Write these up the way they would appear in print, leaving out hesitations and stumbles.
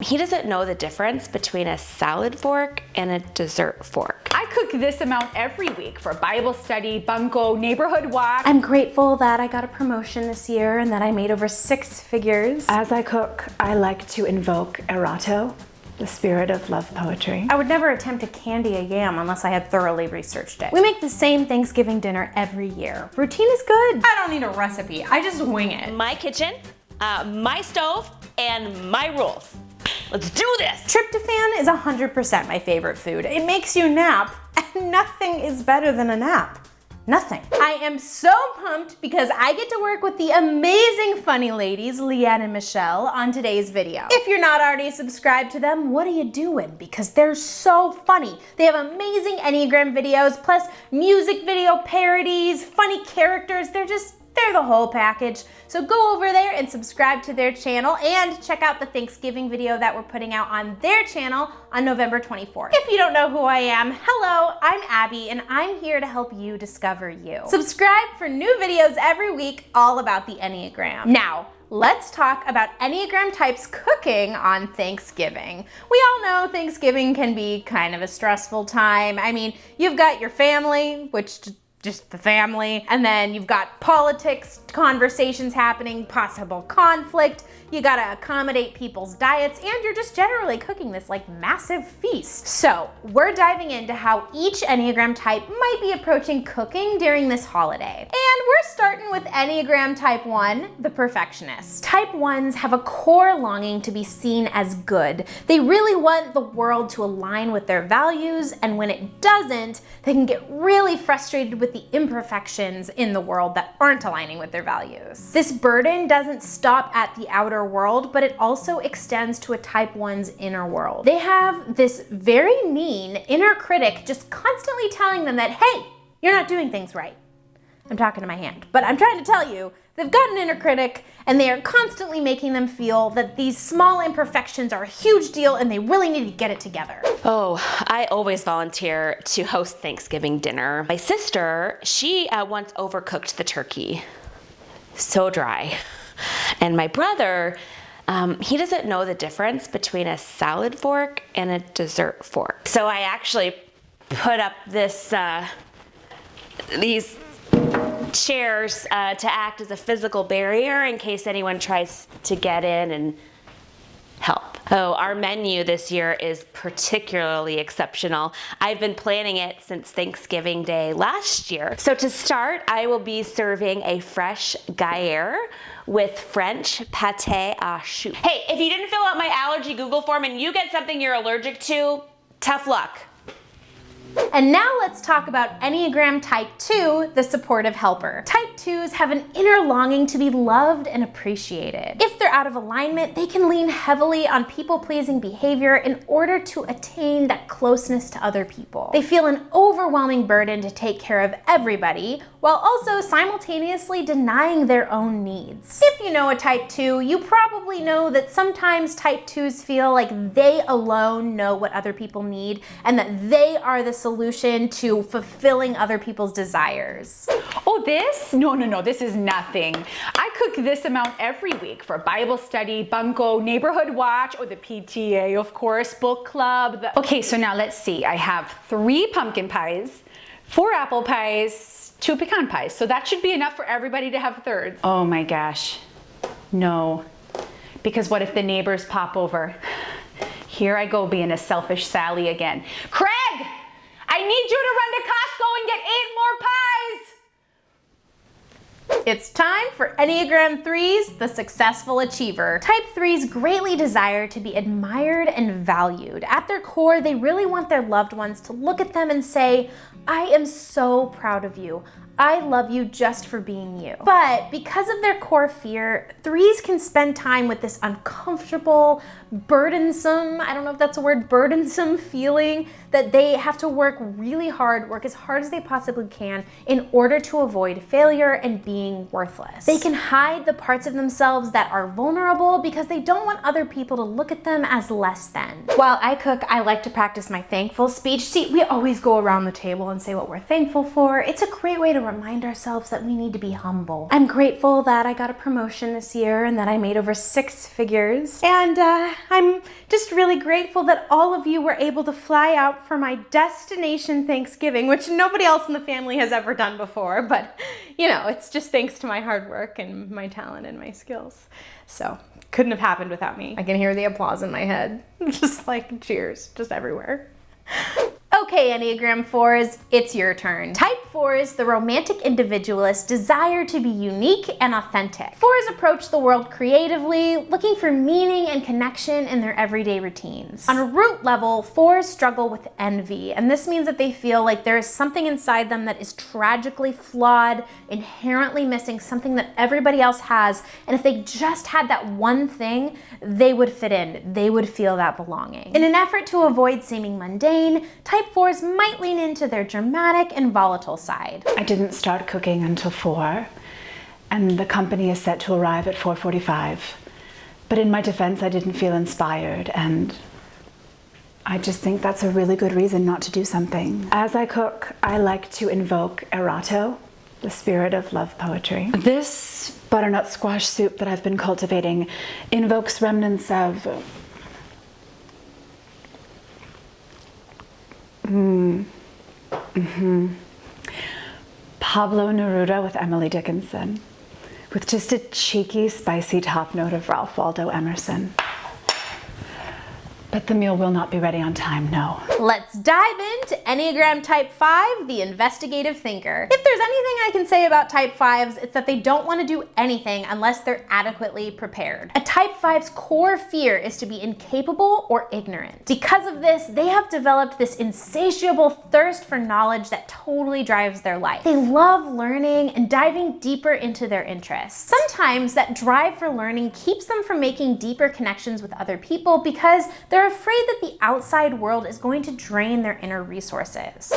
He doesn't know the difference between a salad fork and a dessert fork. I cook this amount every week for Bible study, bunko, neighborhood walk. I'm grateful that I got a promotion this year and that I made over 6 figures. As I cook, I like to invoke erato, the spirit of love poetry. I would never attempt to candy a yam unless I had thoroughly researched it. We make the same Thanksgiving dinner every year. Routine is good. I don't need a recipe, I just wing it. My kitchen, my stove, and my rules. Let's do this! Tryptophan is 100% my favorite food. It makes you nap, and nothing is better than a nap. Nothing. I am so pumped because I get to work with the amazing funny ladies, Leeann and Michelle, on today's video. If you're not already subscribed to them, what are you doing? Because they're so funny. They have amazing Enneagram videos, plus music video parodies, funny characters. They're the whole package. So go over there and subscribe to their channel and check out the Thanksgiving video that we're putting out on their channel on November 24th. If you don't know who I am, hello, I'm Abby and I'm here to help you discover you. Subscribe for new videos every week all about the Enneagram. Now, let's talk about Enneagram types cooking on Thanksgiving. We all know Thanksgiving can be kind of a stressful time. I mean, you've got your family, which just the family, and then you've got politics, conversations happening, possible conflict, you gotta accommodate people's diets, and you're just generally cooking this like massive feast. So we're diving into how each Enneagram type might be approaching cooking during this holiday. And we're starting with Enneagram type 1, the perfectionist. Type 1s have a core longing to be seen as good. They really want the world to align with their values, and when it doesn't, they can get really frustrated with the imperfections in the world that aren't aligning with their values. This burden doesn't stop at the outer world, but it also extends to a type 1's inner world. They have this very mean inner critic just constantly telling them that, hey, you're not doing things right. I'm talking to my hand, but I'm trying to tell you, they've got an inner critic and they are constantly making them feel that these small imperfections are a huge deal and they really need to get it together. Oh, I always volunteer to host Thanksgiving dinner. My sister, she once overcooked the turkey. So dry. And my brother, he doesn't know the difference between a salad fork and a dessert fork. So I actually put up these chairs to act as a physical barrier in case anyone tries to get in and help. Oh, our menu this year is particularly exceptional. I've been planning it since Thanksgiving Day last year. So to start, I will be serving a fresh Gruyere with French pâté à choux. Hey, if you didn't fill out my allergy Google form and you get something you're allergic to, tough luck. And now let's talk about Enneagram type 2, the supportive helper. Type 2s have an inner longing to be loved and appreciated. If they're out of alignment, they can lean heavily on people-pleasing behavior in order to attain that closeness to other people. They feel an overwhelming burden to take care of everybody, while also simultaneously denying their own needs. If you know a type 2, you probably know that sometimes type 2s feel like they alone know what other people need and that they are the solution to fulfilling other people's desires. Oh, this? No, this is nothing. I cook this amount every week for Bible study, bunko, neighborhood watch, or the PTA, of course, book club. Okay, so now let's see. I have 3 pumpkin pies, 4 apple pies, 2 pecan pies. So that should be enough for everybody to have thirds. Oh my gosh, no. Because what if the neighbors pop over? Here I go being a selfish Sally again. Craig! I need you to run to Costco and get 8 more pies! It's time for Enneagram 3s, the successful achiever. Type 3s greatly desire to be admired and valued. At their core, they really want their loved ones to look at them and say, I am so proud of you. I love you just for being you. But because of their core fear, 3s can spend time with this uncomfortable, burdensome, I don't know if that's a word, burdensome feeling that they have to work really hard, work as hard as they possibly can in order to avoid failure and being worthless. They can hide the parts of themselves that are vulnerable because they don't want other people to look at them as less than. While I cook, I like to practice my thankful speech. See, we always go around the table and say what we're thankful for. It's a great way to remind ourselves that we need to be humble. I'm grateful that I got a promotion this year and that I made over 6 figures. And I'm just really grateful that all of you were able to fly out for my destination Thanksgiving, which nobody else in the family has ever done before. But, you know, it's just thanks to my hard work and my talent and my skills. So, couldn't have happened without me. I can hear the applause in my head. Just like cheers, just everywhere. Okay, Enneagram 4s, it's your turn. Type 4s, the romantic individualist, desire to be unique and authentic. 4s approach the world creatively, looking for meaning and connection in their everyday routines. On a root level, 4s struggle with envy, and this means that they feel like there is something inside them that is tragically flawed, inherently missing something that everybody else has, and if they just had that one thing, they would fit in. They would feel that belonging. In an effort to avoid seeming mundane, Type 4s might lean into their dramatic and volatile side. I didn't start cooking until 4, and the company is set to arrive at 4:45. But in my defense, I didn't feel inspired, and I just think that's a really good reason not to do something. As I cook, I like to invoke erato, the spirit of love poetry. This butternut squash soup that I've been cultivating invokes remnants of Pablo Neruda with Emily Dickinson, with just a cheeky, spicy top note of Ralph Waldo Emerson. But the meal will not be ready on time, no. Let's dive into Enneagram Type 5, the investigative thinker. If there's anything I can say about Type 5s, it's that they don't want to do anything unless they're adequately prepared. A Type 5's core fear is to be incapable or ignorant. Because of this, they have developed this insatiable thirst for knowledge that totally drives their life. They love learning and diving deeper into their interests. Sometimes that drive for learning keeps them from making deeper connections with other people because they're afraid that the outside world is going to drain their inner resources.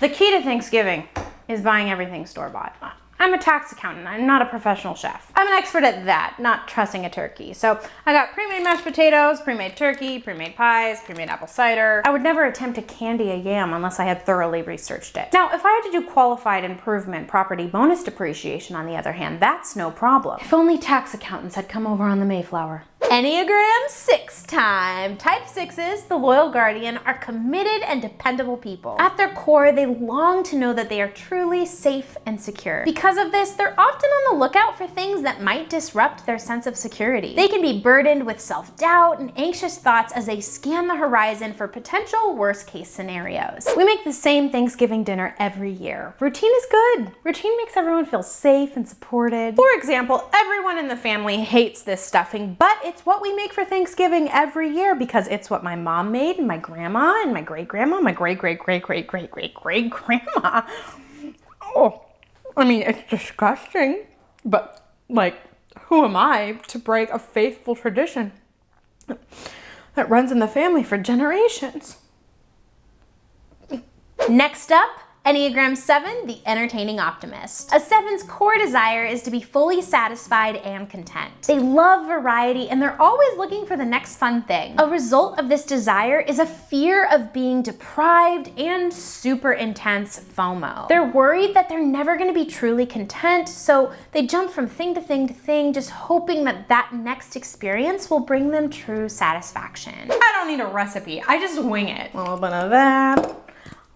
The key to Thanksgiving is buying everything store-bought. I'm a tax accountant, I'm not a professional chef. I'm an expert at that, not trussing a turkey. So I got pre-made mashed potatoes, pre-made turkey, pre-made pies, pre-made apple cider. I would never attempt to candy a yam unless I had thoroughly researched it. Now, if I had to do qualified improvement property bonus depreciation on the other hand, that's no problem. If only tax accountants had come over on the Mayflower. Enneagram 6 time. Type 6s, the loyal guardian, are committed and dependable people. At their core, they long to know that they are truly safe and secure. Because of this, they're often on the lookout for things that might disrupt their sense of security. They can be burdened with self-doubt and anxious thoughts as they scan the horizon for potential worst-case scenarios. We make the same Thanksgiving dinner every year. Routine is good. Routine makes everyone feel safe and supported. For example, everyone in the family hates this stuffing, but it's what we make for Thanksgiving every year because it's what my mom made, and my grandma, and my great-grandma, my great-great-great-great-great-great-grandma. Oh, I mean, it's disgusting, but like, who am I to break a faithful tradition that runs in the family for generations? Next up, Enneagram 7, the entertaining optimist. A 7's core desire is to be fully satisfied and content. They love variety and they're always looking for the next fun thing. A result of this desire is a fear of being deprived and super intense FOMO. They're worried that they're never going to be truly content, so they jump from thing to thing to thing, just hoping that that next experience will bring them true satisfaction. I don't need a recipe, I just wing it. A little bit of that,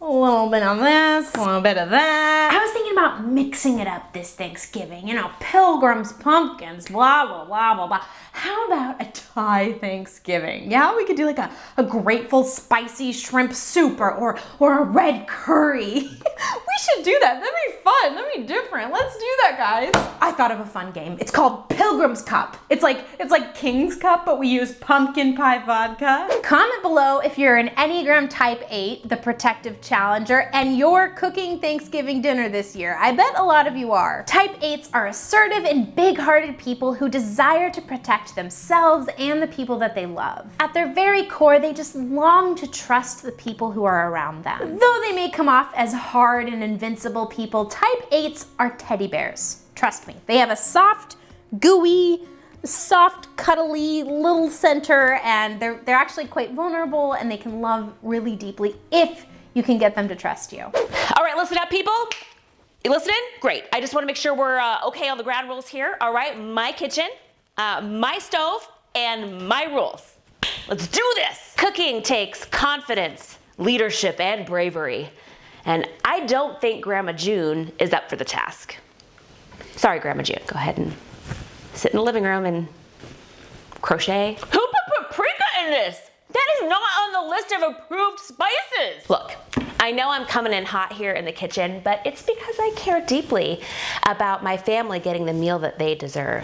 a little bit of this, a little bit of that. I was thinking about mixing it up this Thanksgiving. You know, pilgrims, pumpkins, blah, blah, blah, blah, blah. How about a Thai Thanksgiving? Yeah, we could do like a grateful spicy shrimp soup or a red curry. We should do that. That'd be fun. That'd be different. Let's do that, guys. I thought of a fun game. It's called Pilgrim's Cup. It's like King's Cup, but we use pumpkin pie vodka. Comment below if you're an Enneagram Type 8, the protective challenger, and you're cooking Thanksgiving dinner this year. I bet a lot of you are. Type 8s are assertive and big-hearted people who desire to protect themselves and the people that they love. At their very core, they just long to trust the people who are around them. Though they may come off as hard and invincible people, Type 8s are teddy bears. Trust me, they have a soft, gooey, soft, cuddly little center, and they're actually quite vulnerable, and they can love really deeply if you can get them to trust you. All right, listen up, people. You listening? Great. I just want to make sure we're okay on the ground rules here. All right, my kitchen, my stove, and my rules. Let's do this. Cooking takes confidence, leadership, and bravery. And I don't think Grandma June is up for the task. Sorry, Grandma June. Go ahead and sit in the living room and crochet. Who put paprika in this? That is not on the list of approved spices. Look, I know I'm coming in hot here in the kitchen, but it's because I care deeply about my family getting the meal that they deserve.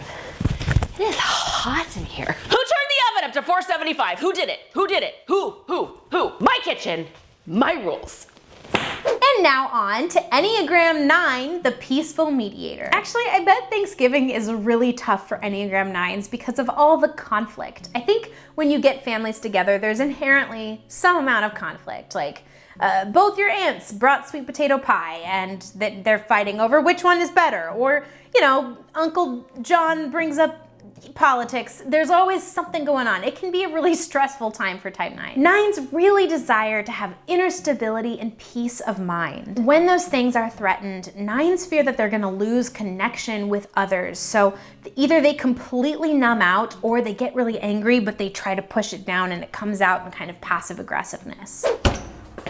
It is hot in here. Who turned the oven up to 475? Who did it? Who did it? Who? My kitchen, my rules. And now on to Enneagram 9, the peaceful mediator. Actually, I bet Thanksgiving is really tough for Enneagram 9s because of all the conflict. I think when you get families together, there's inherently some amount of conflict. Like, both your aunts brought sweet potato pie and they're fighting over which one is better. Or, you know, Uncle John brings up politics. There's always something going on. It can be a really stressful time for type 9. 9s really desire to have inner stability and peace of mind. When those things are threatened, 9s fear that they're going to lose connection with others. So either they completely numb out or they get really angry, but they try to push it down and it comes out in kind of passive aggressiveness.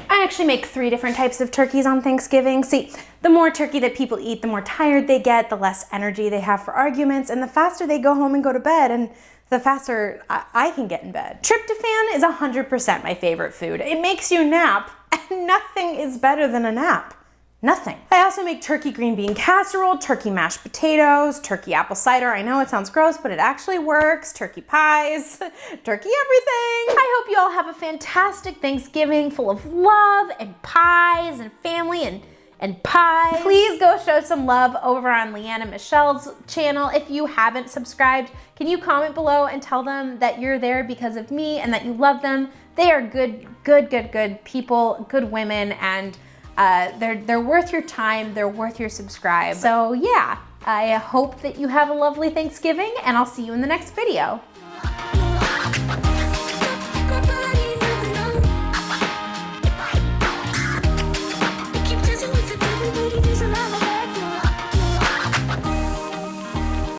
I actually make 3 different types of turkeys on Thanksgiving. See, the more turkey that people eat, the more tired they get, the less energy they have for arguments, and the faster they go home and go to bed, and the faster I can get in bed. Tryptophan is 100% my favorite food. It makes you nap, and nothing is better than a nap. Nothing. I also make turkey green bean casserole, turkey mashed potatoes, turkey apple cider. I know it sounds gross, but it actually works. Turkey pies, turkey everything. I hope you all have a fantastic Thanksgiving full of love and pies and family and pies. Please go show some love over on Leeann and Michelle's channel. If you haven't subscribed, can you comment below and tell them that you're there because of me and that you love them? They are good people, good women, and they're worth your time, they're worth your subscribe. So yeah, I hope that you have a lovely Thanksgiving, and I'll see you in the next video.